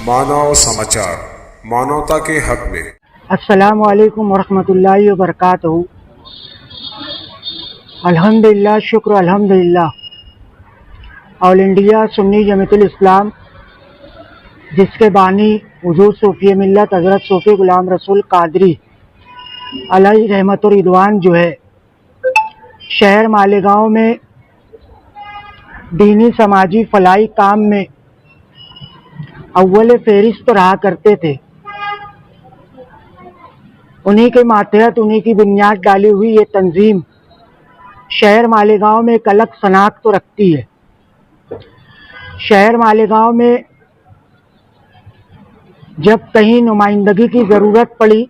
मानव समाचार, मानवता के हक में। अस्सलामु अलैकुम वरहमतुल्लाहि वबरकातुहू। अल्हम्दुलिल्लाह, शुक्र अल्हम्दुलिल्लाह। ऑल इंडिया सुन्नी जमीयतुल इस्लाम, जिसके बानी हुजूर सूफी मिल्लत हज़रत सूफी गुलाम रसूल कादरी अलैहि रहमत और रिदवान जो है, शहर मालेगांव में दीनी समाजी फलाई काम में अव्वल फहरिस्त रहा करते थे। उन्हीं के मातहत, उन्हीं की बुनियाद डाली हुई ये तंजीम शहर मालेगांव में एक अलग शनाख्त तो रखती है। शहर मालेगांव में जब कहीं नुमाइंदगी की ज़रूरत पड़ी,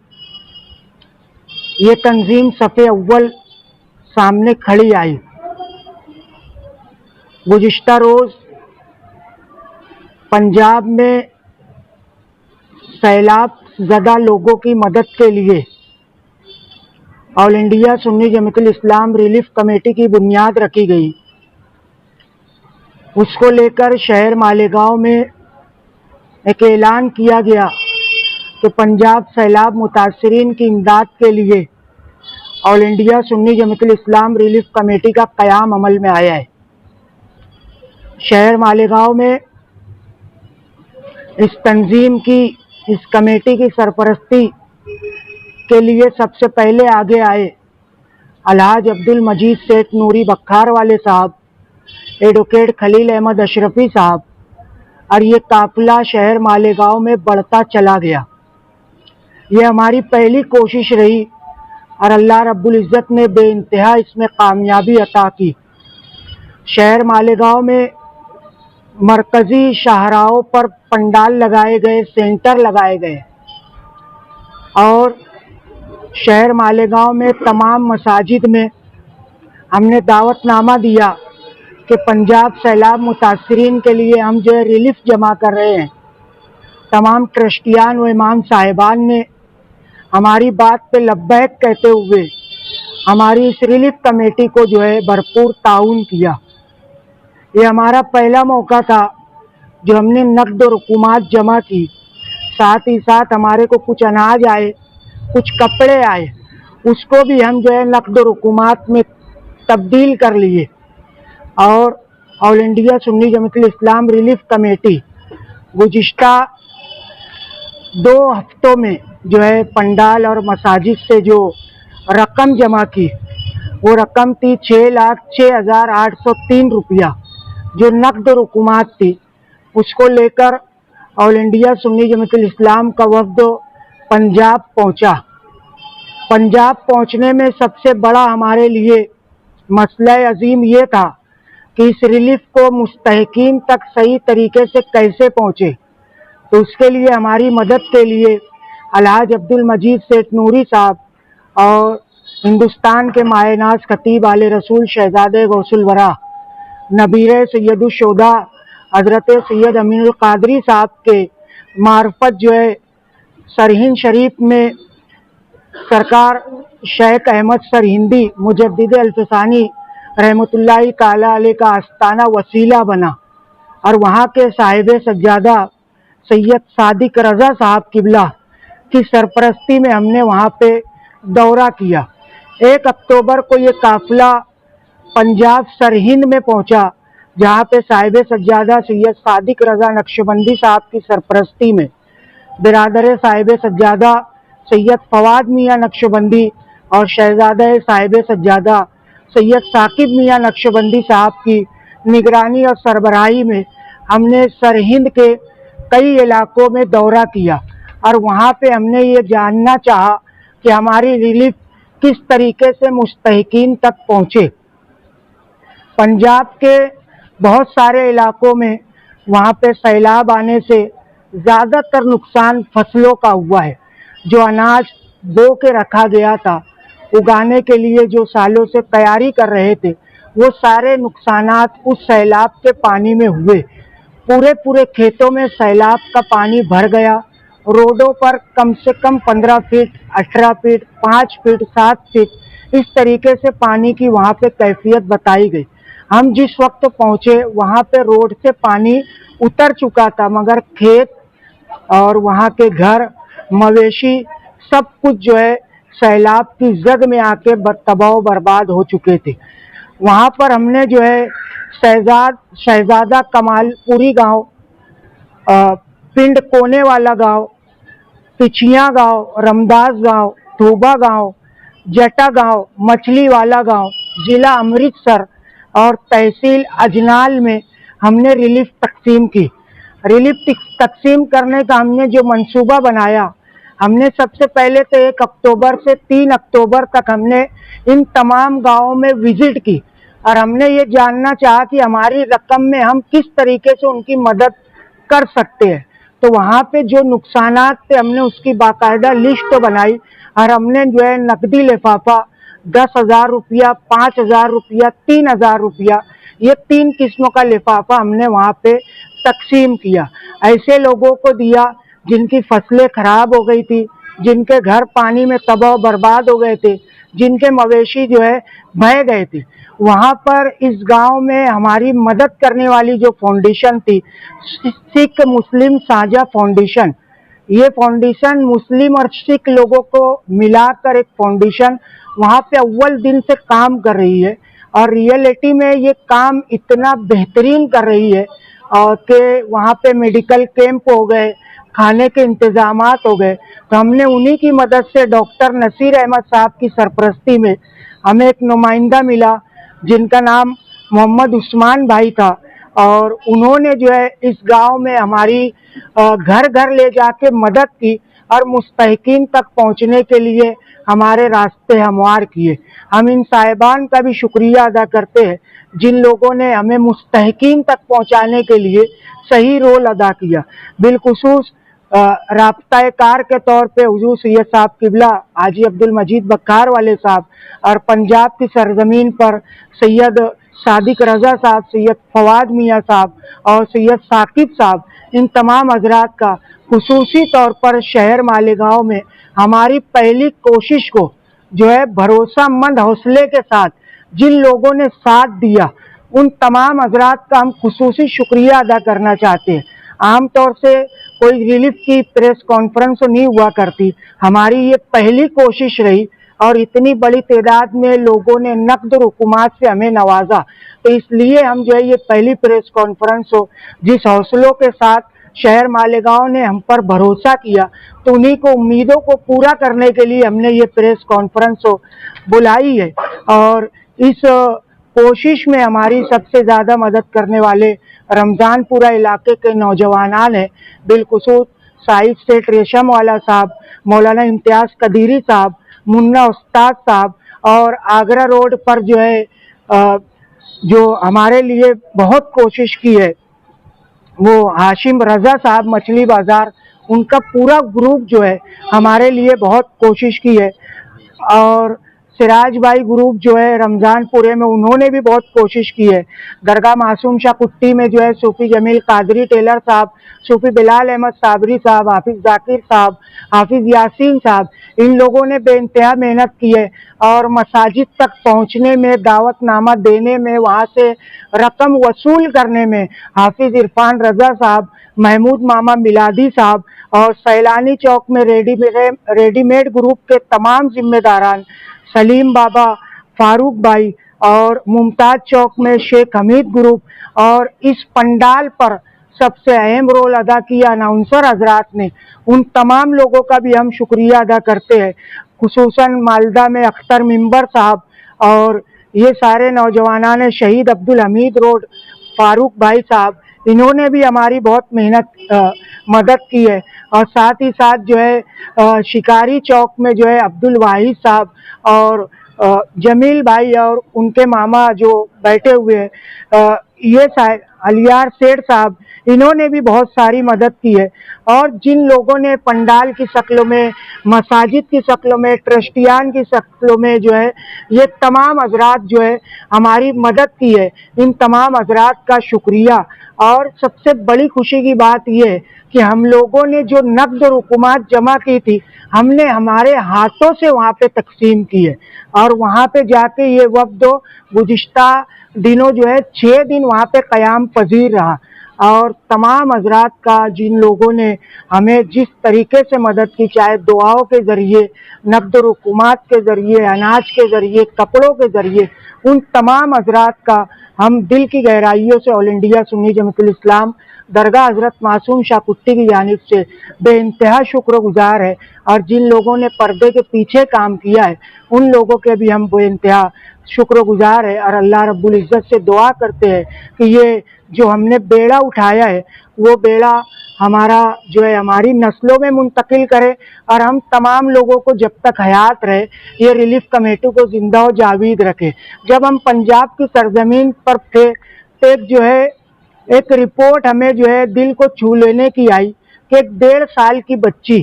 ये तंजीम सफ़े अव्वल सामने खड़ी आई। गुज़िश्ता रोज़ पंजाब में सैलाब ज़दा लोगों की मदद के लिए ऑल इंडिया सुन्नी जमीयतुल इस्लाम रिलीफ कमेटी की बुनियाद रखी गई। उसको लेकर शहर मालेगांव में एक ऐलान किया गया कि पंजाब सैलाब मुतासरीन की इमदाद के लिए ऑल इंडिया सुन्नी जमीयतुल इस्लाम रिलीफ कमेटी का क़याम अमल में आया है। शहर मालेगांव में इस तंजीम की, इस कमेटी की सरपरस्ती के लिए सबसे पहले आगे आए अलहाज अब्दुल मजीद सेठ नूरी बख्खार वाले साहब, एडवोकेट खलील अहमद अशरफी साहब, और ये काफिला शहर मालेगांव में बढ़ता चला गया। ये हमारी पहली कोशिश रही और अल्लाह रब्बुल इज़्ज़त ने बेइंतहा इसमें कामयाबी अता की। शहर मालेगांव में मरकज़ी शाहराहों पर पंडाल लगाए गए, सेंटर लगाए गए और शहर मालेगांव में तमाम मसाजिद में हमने दावतनामा दिया कि पंजाब सैलाब मुतासरीन के लिए हम जो है रिलीफ जमा कर रहे हैं। तमाम ट्रस्टियान व इमाम साहिबान ने हमारी बात पे लब्बैक कहते हुए हमारी इस रिलीफ कमेटी को जो है भरपूर ताउन किया। ये हमारा पहला मौका था जो हमने नकद और रुकुमात जमा की। साथ ही साथ हमारे को कुछ अनाज आए, कुछ कपड़े आए, उसको भी हम जो है नकद और रुकुमात में तब्दील कर लिए। और ऑल इंडिया सुन्नी जमीयतुल इस्लाम रिलीफ कमेटी गुज़िश्ता 2 हफ्तों में जो है पंडाल और मसाजिद से जो रकम जमा की, वो रकम थी 6,06,803 रुपया, जो नकद रुकुमात थी। उसको लेकर ऑल इंडिया सुन्नी जमीयतुल इस्लाम का वफ़द पंजाब पहुंचा। पंजाब पहुंचने में सबसे बड़ा हमारे लिए मसला अजीम ये था कि इस रिलीफ को मुस्तहिकीन तक सही तरीके से कैसे पहुंचे। तो उसके लिए हमारी मदद के लिए अलहाज अब्दुल मजीद सेठ नूरी साहब और हिंदुस्तान के मायनाज खतीब आले रसूल शहजादे गौसुल वरा नबीर सैयदुश्शोदा हज़रत सैयद अमीनुल कादरी साहब के मार्फत जो है सरहिंद शरीफ में सरकार शेख अहमद सरहिंदी मुजद्दिद अल्फसानी रहमतुल्लाहि ताला अलैह का आस्ताना वसीला बना और वहाँ के साहिब सज्जादा सैयद सादिक रज़ा साहब किबला की सरपरस्ती में हमने वहाँ पे दौरा किया। 1 अक्टूबर को ये काफिला पंजाब सरहिंद में पहुँचा, जहाँ पे साहिब सज्जादा सैयद सादिक रज़ा नक्शबंदी साहब की सरपरस्ती में बिरादर साहिब सज्जादा सैयद फवाद मियाँ नक्शबंदी और शहजादा साहिब सज्जादा सैयद साकिब मियाँ नक्शबंदी साहब की निगरानी और सरबराही में हमने सरहिंद के कई इलाकों में दौरा किया और वहाँ पे हमने ये जानना चाहा कि हमारी रिलीफ किस तरीके से मुस्तहिकीन तक पहुँचे। पंजाब के बहुत सारे इलाकों में वहाँ पे सैलाब आने से ज़्यादातर नुकसान फसलों का हुआ है। जो अनाज बो के रखा गया था, उगाने के लिए जो सालों से तैयारी कर रहे थे, वो सारे नुकसानात उस सैलाब के पानी में हुए। पूरे खेतों में सैलाब का पानी भर गया। रोडों पर कम से कम 15 फीट, 18 फीट, 5 फीट, 7 फीट इस तरीके से पानी की वहाँ पे कैफियत बताई गई। हम जिस वक्त पहुँचे वहाँ पे रोड से पानी उतर चुका था, मगर खेत और वहाँ के घर, मवेशी, सब कुछ जो है सैलाब की जद में आके तबाह बर्बाद हो चुके थे। वहाँ पर हमने जो है शहजादा कमालपुरी गांव, पिंड कोने वाला गांव, पिछिया गांव, रमदास गांव, धोबा गांव, जटा गांव, मछली वाला गांव, जिला अमृतसर और तहसील अजनाल में हमने रिलीफ तकसीम की। रिलीफ तकसीम करने का हमने जो मंसूबा बनाया, हमने सबसे पहले तो 1 अक्टूबर से 3 अक्टूबर तक हमने इन तमाम गांवों में विजिट की और हमने ये जानना चाहा कि हमारी रकम में हम किस तरीके से उनकी मदद कर सकते हैं। तो वहाँ पे जो नुकसानात थे हमने उसकी बाकायदा लिस्ट बनाई और हमने जो है नकदी लिफाफा 10,000 रुपया, 5,000 रुपया, 3,000 रुपया, ये 3 किस्मों का लिफाफा हमने वहाँ पे तकसीम किया। ऐसे लोगों को दिया जिनकी फसलें खराब हो गई थी, जिनके घर पानी में तबाह बर्बाद हो गए थे, जिनके मवेशी जो है बह गए थे। वहाँ पर इस गांव में हमारी मदद करने वाली जो फाउंडेशन थी, सिख मुस्लिम साझा फाउंडेशन, ये फाउंडेशन मुस्लिम और सिख लोगों को मिलाकर एक फाउंडेशन वहाँ पे अव्वल दिन से काम कर रही है और रियलिटी में ये काम इतना बेहतरीन कर रही है कि वहाँ पे मेडिकल कैंप हो गए, खाने के इंतजामात हो गए। तो हमने उन्हीं की मदद से डॉक्टर नसीर अहमद साहब की सरपरस्ती में हमें एक नुमाइंदा मिला जिनका नाम मोहम्मद उस्मान भाई था और उन्होंने जो है इस गांव में हमारी घर घर ले जाके मदद की और मुस्तहिकीन तक पहुंचने के लिए हमारे रास्ते हमवार किए। हम इन साहिबान का भी शुक्रिया अदा करते हैं जिन लोगों ने हमें मुस्तहिकीन तक पहुंचाने के लिए सही रोल अदा किया। बिलखुसूस राब्ता कार के तौर पे हुजूर सैयद साहब किबला हाजी अब्दुल मजीद बक्कार वाले साहब और पंजाब की सरजमीन पर सैयद सादिक रजा साहब, सैयद फवाद मियाँ साहब और सैयद साकिब साहब, इन तमाम हजरात का खुसूसी तौर पर शहर मालेगांव में हमारी पहली कोशिश को जो है भरोसामंद हौसले के साथ जिन लोगों ने साथ दिया, उन तमाम हजरात का हम खुसूसी शुक्रिया अदा करना चाहते हैं। आमतौर से कोई रिलीफ की प्रेस कॉन्फ्रेंस नहीं हुआ करती, हमारी ये पहली कोशिश रही और इतनी बड़ी तादाद में लोगों ने नकद रुकुमात से हमें नवाजा। तो इसलिए हम जो है ये पहली प्रेस कॉन्फ्रेंस हो, जिस हौसलों के साथ शहर मालेगांव ने हम पर भरोसा किया, तो उन्हीं को उम्मीदों को पूरा करने के लिए हमने ये प्रेस कॉन्फ्रेंस हो बुलाई है। और इस कोशिश में हमारी सबसे ज़्यादा मदद करने वाले रमज़ानपुरा इलाके के नौजवानान हैं, बिलखुसूस साहिब सेठ रेशम वाला साहब, मौलाना इम्तियाज़ कदीरी साहब, मुन्ना उस्ताद साहब और आगरा रोड पर जो है जो हमारे लिए बहुत कोशिश की है वो हाशिम रजा साहब मछली बाजार, उनका पूरा ग्रुप जो है हमारे लिए बहुत कोशिश की है। और सिराज भाई ग्रुप जो है रमज़ानपुरे में, उन्होंने भी बहुत कोशिश की है। दरगाह मासूम शाह कुट्टी में जो है सूफी जमील कादरी टेलर साहब, सूफी बिलाल अहमद साबरी साहब, हाफिज जाकिर साहब, हाफिज यासीन साहब, इन लोगों ने बेइंतहा मेहनत की है और मसाजिद तक पहुंचने में, दावतनामा देने में, वहाँ से रकम वसूल करने में हाफिज इरफान रजा साहब, महमूद मामा मिलादी साहब और सैलानी चौक में रेडीमेड ग्रुप के तमाम जिम्मेदारान, सलीम बाबा, फारूक भाई और मुमताज चौक में शेख हमीद ग्रुप, और इस पंडाल पर सबसे अहम रोल अदा किया अनाउंसर हजरात ने, उन तमाम लोगों का भी हम शुक्रिया अदा करते हैं। खुसूसन मालदा में अख्तर मिंबर साहब और ये सारे नौजवाना ने, शहीद अब्दुल हमीद रोड फारूक भाई साहब, इन्होंने भी हमारी बहुत मेहनत मदद की है। और साथ ही साथ जो है शिकारी चौक में जो है अब्दुल वाहिद साहब और जमील भाई और उनके मामा जो बैठे हुए हैं, ये अलियार सेठ साहब, इन्होंने भी बहुत सारी मदद की है। और जिन लोगों ने पंडाल की शक्लों में, मसाजिद की शक्लों में, ट्रस्टियान की शक्लों में जो है ये तमाम हजरात जो है हमारी मदद की है, इन तमाम हजरात का शुक्रिया। और सबसे बड़ी खुशी की बात यह है कि हम लोगों ने जो नकद रुकुमात जमा की थी, हमने हमारे हाथों से वहाँ पे तकसीम की है और वहाँ पे जाके ये वफ्द गुज़िश्ता दिनों जो है 6 दिन वहाँ पे क़याम पजीर रहा और तमाम हजरात का जिन लोगों ने हमें जिस तरीके से मदद की, चाहे दुआओं के ज़रिए, नक़द रुकुमात के ज़रिए, अनाज के ज़रिए, कपड़ों के ज़रिए, उन तमाम हजरात का हम दिल की गहराइयों से ऑल इंडिया सुन्नी जमात इस्लाम दरगाह हज़रत मासूम शाह कुट्टी की जानिब से बेइंतहा शुक्रगुजार है। और जिन लोगों ने पर्दे के पीछे काम किया है उन लोगों के भी हम बेइंतहा शुक्रगुजार है। और अल्लाह रब्बुल इज़्ज़त से दुआ करते हैं कि ये जो हमने बेड़ा उठाया है वो बेड़ा हमारा जो है हमारी नस्लों में मुंतकिल करे और हम तमाम लोगों को जब तक हयात रहे ये रिलीफ कमेटी को जिंदा व जावीद रखे। जब हम पंजाब की सरजमीन पर थे एक जो है एक रिपोर्ट हमें जो है दिल को छू लेने की आई कि एक 1.5 साल की बच्ची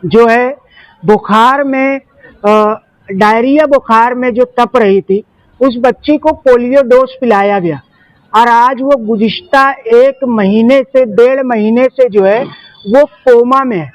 जो है बुखार में डायरिया बुखार में जो तप रही थी, उस बच्ची को पोलियो डोज पिलाया गया और आज वो गुज़िश्ता 1 महीने से 1.5 महीने से जो है वो कोमा में है।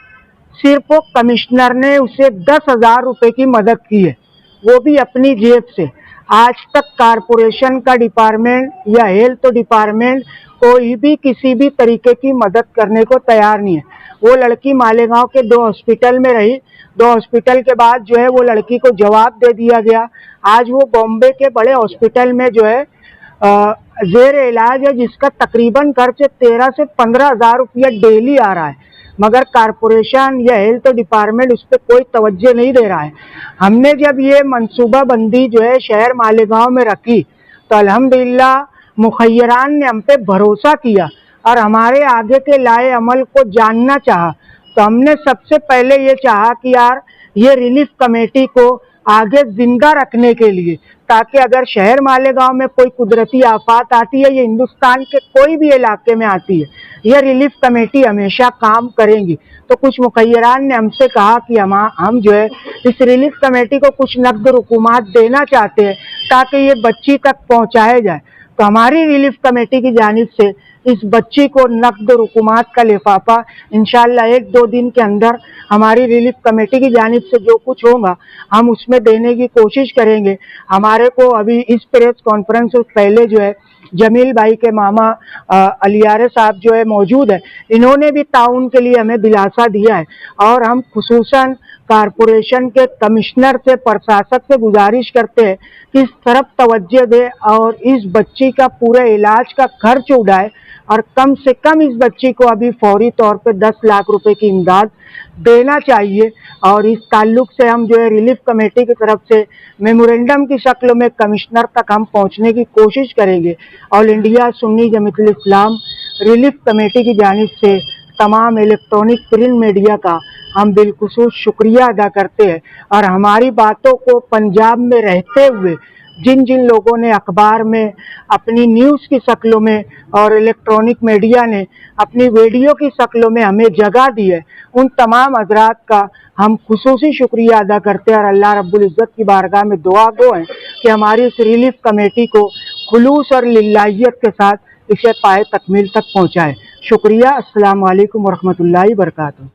सिर्फ वो कमिश्नर ने उसे 10,000 रुपए की मदद की है, वो भी अपनी जेब से। आज तक कारपोरेशन का डिपार्टमेंट या हेल्थ डिपार्टमेंट कोई भी किसी भी तरीके की मदद करने को तैयार नहीं है। वो लड़की मालेगांव के 2 हॉस्पिटल में रही, 2 हॉस्पिटल के बाद जो है वो लड़की को जवाब दे दिया गया। आज वो बॉम्बे के बड़े हॉस्पिटल में जो है जेर इलाज है, जिसका तकरीबन खर्च 13 से 15,000 रुपया डेली आ रहा है, मगर कारपोरेशन या हेल्थ डिपार्टमेंट उस पर कोई तवज्जो नहीं दे रहा है। हमने जब ये मनसूबा बंदी जो है शहर मालेगांव में रखी तो अल्हम्दुलिल्लाह मुखय्यरान ने हम पे भरोसा किया और हमारे आगे के लाए अमल को जानना चाहा। तो हमने सबसे पहले ये चाहा कि यार ये रिलीफ कमेटी को आगे जिंदा रखने के लिए, ताकि अगर शहर मालेगांव में कोई कुदरती आफत आती है या हिंदुस्तान के कोई भी इलाके में आती है, यह रिलीफ कमेटी हमेशा काम करेंगी। तो कुछ मुखय्यरान ने हमसे कहा कि हम जो है इस रिलीफ कमेटी को कुछ नकद रुकुमात देना चाहते हैं ताकि ये बच्ची तक पहुंचाया जाए। तो हमारी रिलीफ कमेटी की जानिब से इस बच्ची को नकद रुकुमात का लिफाफा इंशाअल्लाह 1-2 दिन के अंदर हमारी रिलीफ कमेटी की जानिब से जो कुछ होगा हम उसमें देने की कोशिश करेंगे। हमारे को अभी इस प्रेस कॉन्फ्रेंस से पहले जो है जमील भाई के मामा अलियारे साहब जो है मौजूद है, इन्होंने भी ताउन के लिए हमें दिलासा दिया है और हम खुसूसन कारपोरेशन के कमिश्नर से, प्रशासक से गुजारिश करते हैं कि इस तरफ तवज्जो दे और इस बच्ची का पूरे इलाज का खर्च उठाए और कम से कम इस बच्ची को अभी फौरी तौर पे 10 लाख रुपए की इमदाद देना चाहिए। और इस ताल्लुक से हम जो है रिलीफ कमेटी की तरफ से मेमोरेंडम की शक्ल में कमिश्नर तक हम पहुंचने की कोशिश करेंगे। ऑल इंडिया सुन्नी जमात इस्लाम रिलीफ कमेटी की जानिब से तमाम इलेक्ट्रॉनिक प्रिंट मीडिया का हम बिलखुसूस शुक्रिया अदा करते हैं और हमारी बातों को पंजाब में रहते हुए जिन जिन लोगों ने अखबार में अपनी न्यूज़ की शक्लों में और इलेक्ट्रॉनिक मीडिया ने अपनी वीडियो की शक्लों में हमें जगह दी है, उन तमाम हजरात का हम खुसूसी शुक्रिया अदा करते हैं और अल्लाह रब्बुल इज़्ज़त की बारगाह में दुआ गो हैं कि हमारी इस रिलीफ कमेटी को खुलूस और लिल्लाहियत के साथ इसे पाए तकमील तक पहुँचाए। शुक्रिया। अस्सलाम वालेकुम वरहमतुल्लाहि वबरकातुहू।